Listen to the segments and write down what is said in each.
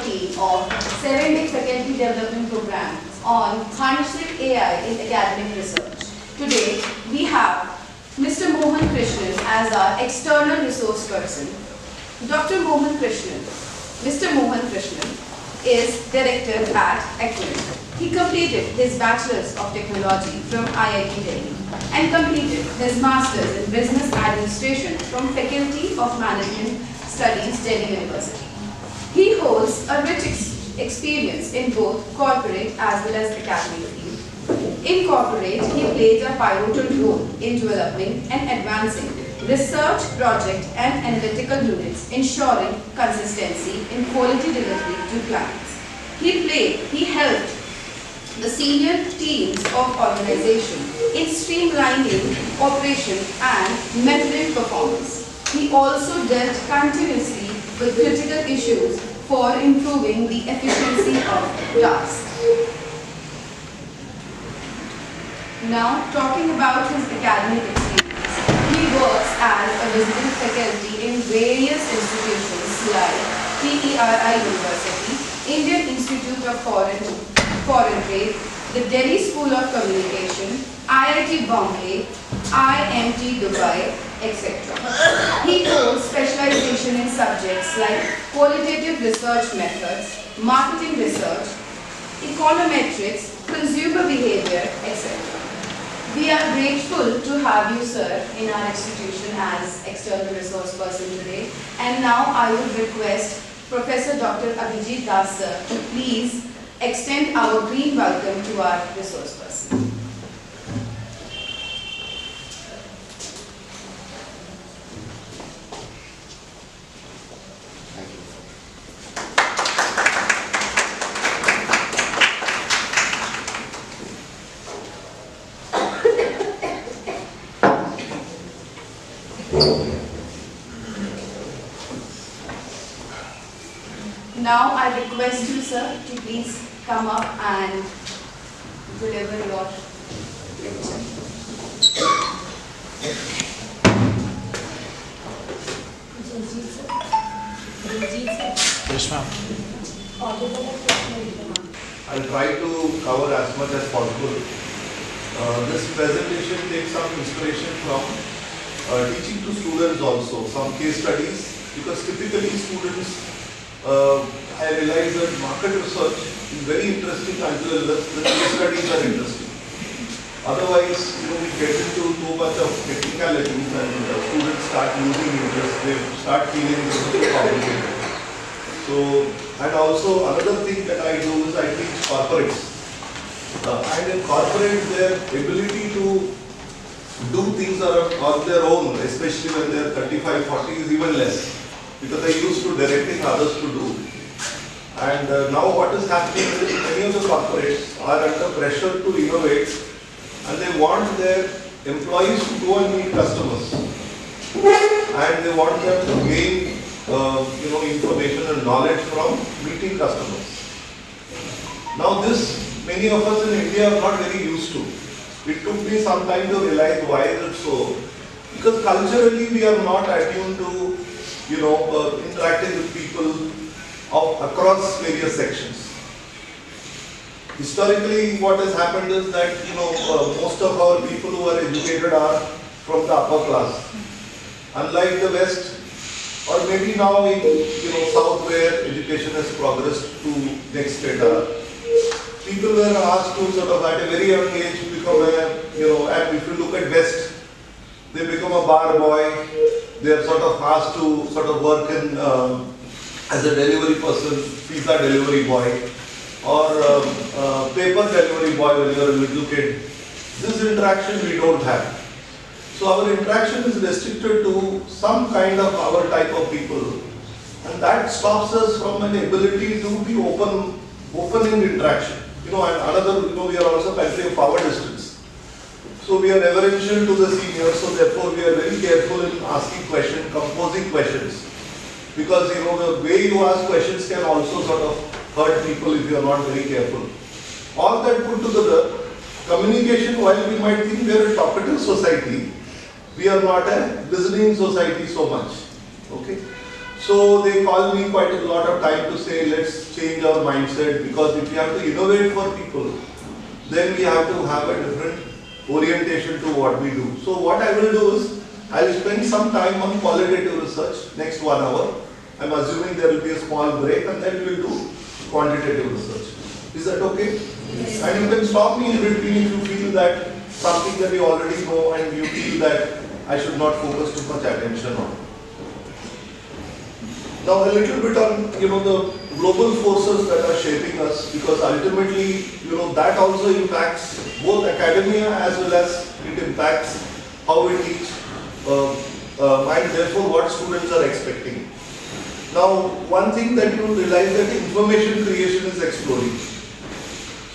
team of 7-day faculty development programs on harnessing AI in academic research. Today, we have Mr. Mohan Krishnan as our external resource person. Dr. Mohan Krishnan. Mr. Mohan Krishnan is director at Equinix. He completed his Bachelor's of Technology from IIT Delhi and completed his Master's in Business Administration from Faculty of Management Studies, Delhi University. He holds a rich experience in both corporate as well as academic field. In corporate, he played a pivotal role in developing and advancing research project and analytical units, ensuring consistency in quality delivery to clients. He helped the senior teams of organization in streamlining operation and measuring performance. He also dealt continuously with critical issues for improving the efficiency of tasks. Now, talking about his academic experience, he works as a visiting faculty in various institutions like PERI University, Indian Institute of Foreign Trade, the Delhi School of Communication, IIT Bombay, IMT Dubai, etc. He holds specialization in subjects like qualitative research methods, marketing research, econometrics, consumer behavior, etc. We are grateful to have you, sir, in our institution as external resource person today. And now I would request Professor Dr. Abhijit Das, sir, to please extend our green welcome to our resource person. Now I request you, sir, to please come up and deliver your lecture. Yes, ma'am. I'll try to cover as much as possible. This presentation takes some inspiration from teaching to students also, some case studies, because typically students, I realize that market research is very interesting until the case studies are interesting. Otherwise, we get into too much of technicalities and students start losing interest, they start feeling it's too complicated. So, and also another thing that I do is I teach corporates. And in corporate, their ability to do things on their own, especially when they are 35, 40, is even less. Because they used to directing others to do. And now what is happening is many of the corporates are under pressure to innovate and they want their employees to go and meet customers. And they want them to gain information and knowledge from meeting customers. Now this, many of us in India are not very used to. It took me some time to realize why is it so. Because culturally we are not attuned to interacting with people across various sections. Historically, what has happened is that most of our people who are educated are from the upper class. Unlike the West, or maybe now in South, where education has progressed to next strata, people were asked to sort of at a very young age become and if you look at West, they become a bar boy. They are sort of asked to sort of work in as a delivery person, pizza delivery boy, or paper delivery boy when you are a little kid. This interaction we don't have. So our interaction is restricted to some kind of our type of people, and that stops us from an ability to be open in interaction. And another, we are also a country of power distance. So we are reverential to the seniors, so therefore we are very careful in asking questions, composing questions. Because the way you ask questions can also sort of hurt people if you are not very careful. All that put together, communication, while we might think we are a talkative society, we are not a listening society so much. Okay? So they call me quite a lot of time to say, let's change our mindset, because if we have to innovate for people, then we have to have a different orientation to what we do. So what I will do is, I will spend some time on qualitative research, next 1 hour. I'm assuming there will be a small break, and then we will do quantitative research. Is that okay? Yes. And you can stop me in between if you feel that something that you already know and you feel that I should not focus too much attention on. Now a little bit on the global forces that are shaping us, because ultimately that also impacts both academia as well as it impacts how we teach and therefore what students are expecting. Now one thing that you realize that information creation is exploding.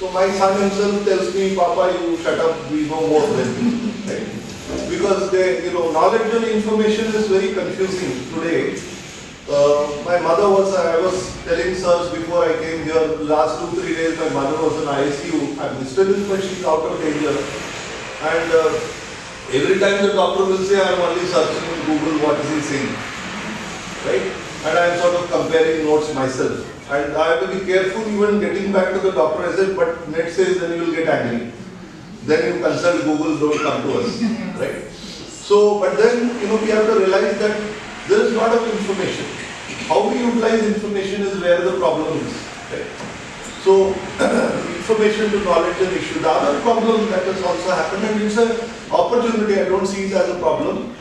So my son himself tells me, Papa, you shut up, we know more than me. Right? Because knowledge and information is very confusing today. My mother I was telling sirs before I came here, last 2-3 days my mother was in ICU. I'm disturbed, but she's out of danger. And every time the doctor will say, I'm only searching in Google, what is he saying? Right? And I'm sort of comparing notes myself. And I have to be careful even getting back to the doctor. I said, but net says then you will get angry. Then you consult Google, don't come to us. Right? So, but then, we have to realize that there is a lot of information. How we utilize information is where the problem is. Right? So, information to knowledge and issue. The other problem that has also happened, and it's an opportunity, I don't see it as a problem.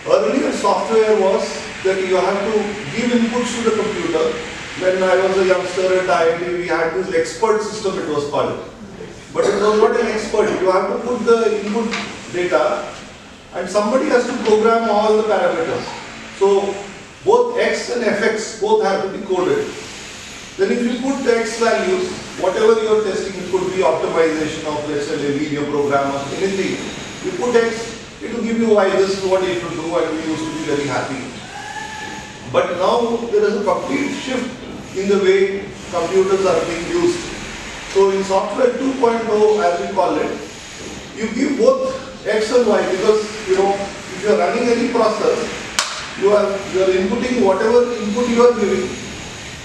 Earlier software was that you have to give inputs to the computer. When I was a youngster at IIT, we had this expert system, it was called. But it was not an expert. You have to put the input data and somebody has to program all the parameters. So both x and fx both have to be coded. Then if you put the x values, whatever you are testing, it could be optimization of, let's say, a video program or anything. You put x, it will give you y, this is what you should do, and we used to be very happy. But now there is a complete shift in the way computers are being used. So in software 2.0, as we call it, you give both x and y, because if you are running any process, you are inputting whatever input you are giving,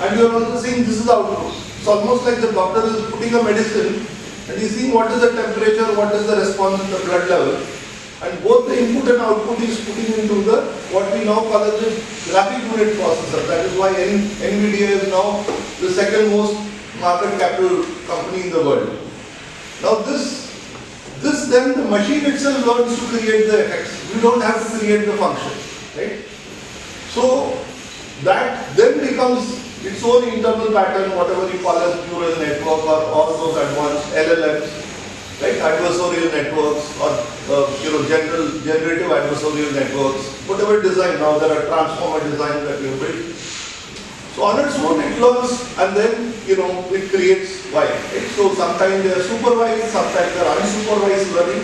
and you are also saying this is output. It's almost like the doctor is putting a medicine and he's seeing what is the temperature, what is the response in the blood level, and both the input and output is putting into the what we now call as the graphic unit processor. That is why NVIDIA is now the second most market capital company in the world. Now this then the machine itself learns to create the effects. We don't have to create the function, right? So that then becomes its own internal pattern, whatever you call as neural network or all those advanced LLMs, right? Adversarial networks or generative adversarial networks, whatever design. Now there are transformer designs that we have built. So on its own it learns, and then it creates Y. Right? So sometimes they are supervised, sometimes they are unsupervised learning,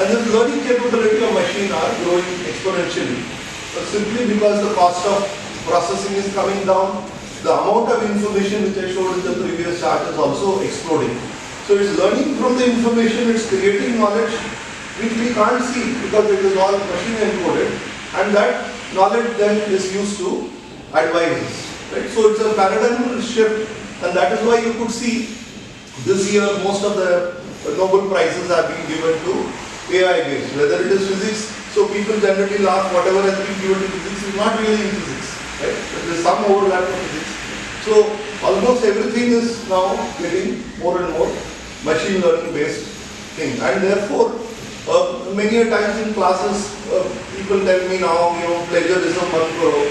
and this learning capability of machine are growing exponentially. But simply because the cost of processing is coming down, the amount of information which I showed in the previous chart is also exploding. So it's learning from the information, it's creating knowledge which we can't see because it is all machine encoded, and that knowledge then is used to advise us. Right? So it's a paradigm shift, and that is why you could see this year most of the Nobel Prizes are being given to AI based, whether it is physics. So people generally laugh, whatever has been given to physics is not really in physics. Right? But there is some overlap of physics. So almost everything is now getting more and more machine learning based thing, and therefore many a times in classes people tell me now plagiarism must grow,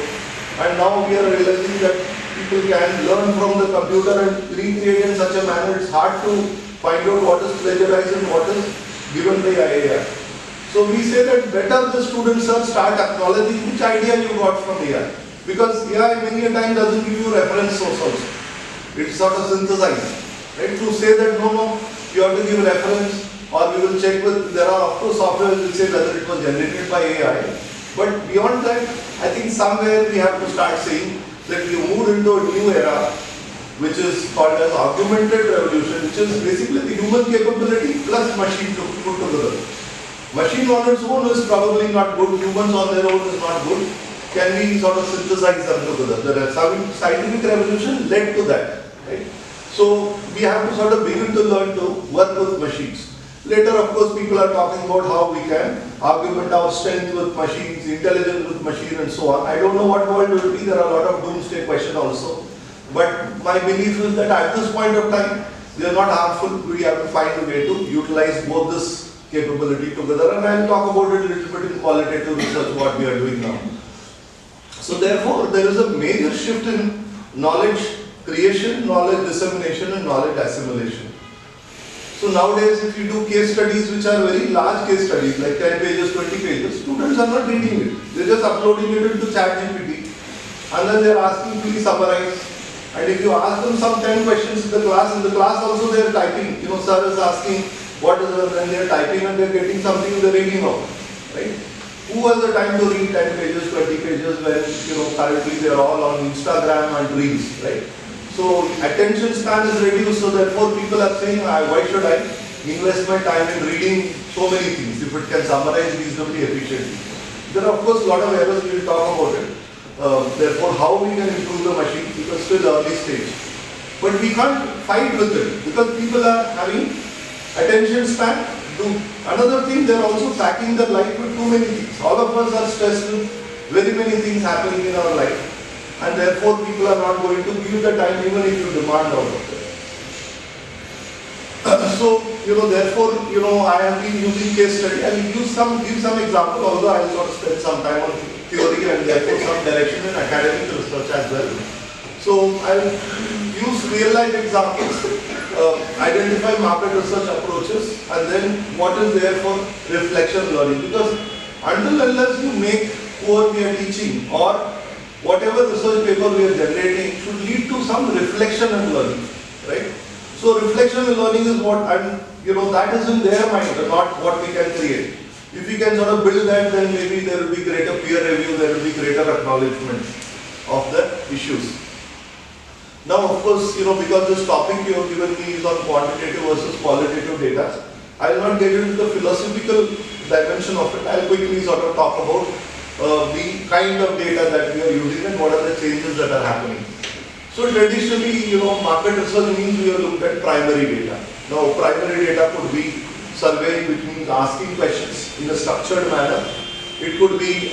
and now we are realizing that people can learn from the computer and recreate in such a manner it's hard to find out what is plagiarized and what is given by AI. So we say that better the students start acknowledging which idea you got from AI, because AI many a time doesn't give you reference source also. It's sort of synthesized. Right? To say that no, you have to give reference, or we will check with, there are of course software will say whether it was generated by AI. But beyond that, I think somewhere we have to start saying that we moved into a new era, which is called as augmented revolution, which is basically the human capability plus machine to put together. Machine on its own is probably not good, humans on their own is not good. can we sort of synthesize them together? The scientific revolution led to that, right? So we have to sort of begin to learn to work with machines. Later, of course, people are talking about how we can augment our strength with machines, intelligence with machine and so on. I don't know what world will be. There are a lot of doomsday questions also. But my belief is that at this point of time, they are not harmful. We have to find a way to utilize both this capability together. And I'll talk about it a little bit in qualitative research, what we are doing now. So therefore, there is a major shift in knowledge creation, knowledge dissemination, and knowledge assimilation. So nowadays, if you do case studies which are very large case studies, like 10 pages, 20 pages, students are not reading it. They're just uploading it into ChatGPT, and then they're asking to be summarized. And if you ask them some 10 questions in the class also they're typing. You know, sir is asking what is it, and they're typing and they're getting something in the reading out, right? Who has the time to read 10 pages, 20 pages when, you know, currently they're all on Instagram and Reels, right? So attention span is reduced, so therefore people are saying, why should I invest my time in reading so many things if it can summarize reasonably efficiently? There are of course a lot of errors, we will talk about it. Therefore how we can improve the machine, because still early stage. But we can't fight with it, because people are having attention span. Another thing, they are also packing their life with too many things. All of us are stressed with very many things happening in our life. And therefore people are not going to give the time even if you demand out of them. So, you know, therefore, you know, I have been using case study. I will give some example, although I will sort of spend some time on theory and therefore some direction in academic research as well. So I will use real life examples, identify market research approaches, and then what is there for reflection learning. Because until unless you make what we are teaching or whatever research paper we are generating should lead to some reflection and learning, right? So reflection and learning is what, and you know, that is in their mind, not what we can create. If we can sort of build that, then maybe there will be greater peer review, there will be greater acknowledgement of the issues. Now, of course, you know, because this topic you have given me is on quantitative versus qualitative data, I will not get into the philosophical dimension of it. I will quickly sort of talk about the kind of data that we are using and what are the changes that are happening. So traditionally, you know, market research means we have looked at primary data. Now, primary data could be surveying, which means asking questions in a structured manner. It could be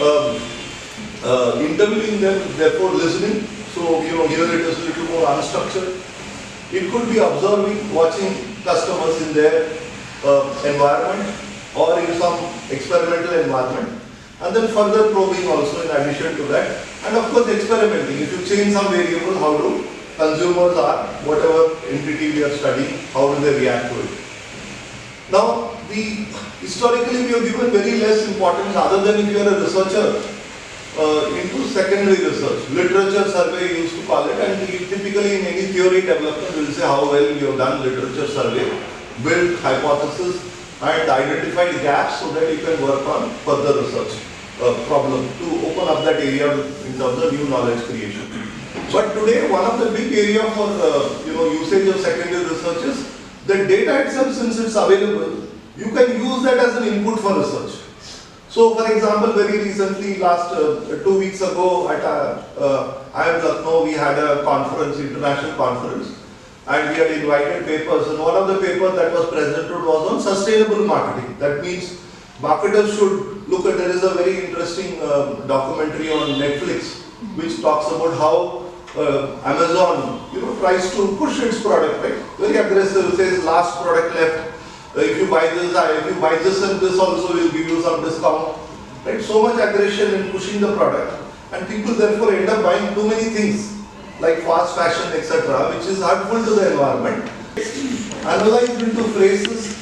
interviewing them, therefore listening. So, you know, here it is a little more unstructured. It could be observing, watching customers in their environment or in some experimental environment. And then further probing also in addition to that. And of course experimenting. If you change some variable, how do consumers are, whatever entity we are studying, how do they react to it? Now, historically we have given very less importance, other than if you are a researcher, into secondary research. Literature survey used to call it, and typically in any theory development we will say how well you have done literature survey, build hypothesis and identify gaps so that you can work on further research problem to open up that area in terms of new knowledge creation. But today one of the big area for you know, usage of secondary research is the data itself. Since it's available, you can use that as an input for research. So for example, very recently, last 2 weeks ago at IIM Lucknow, we had a conference, international conference, and we had invited papers, and one of the papers that was presented was on sustainable marketing. That means marketers should look at, there is a very interesting documentary on Netflix which talks about how Amazon, you know, tries to push its product, right? Very aggressive, says last product left. If you buy this and this also will give you some discount, right? So much aggression in pushing the product, and people therefore end up buying too many things like fast fashion, etc., which is harmful to the environment. Analyzed into phrases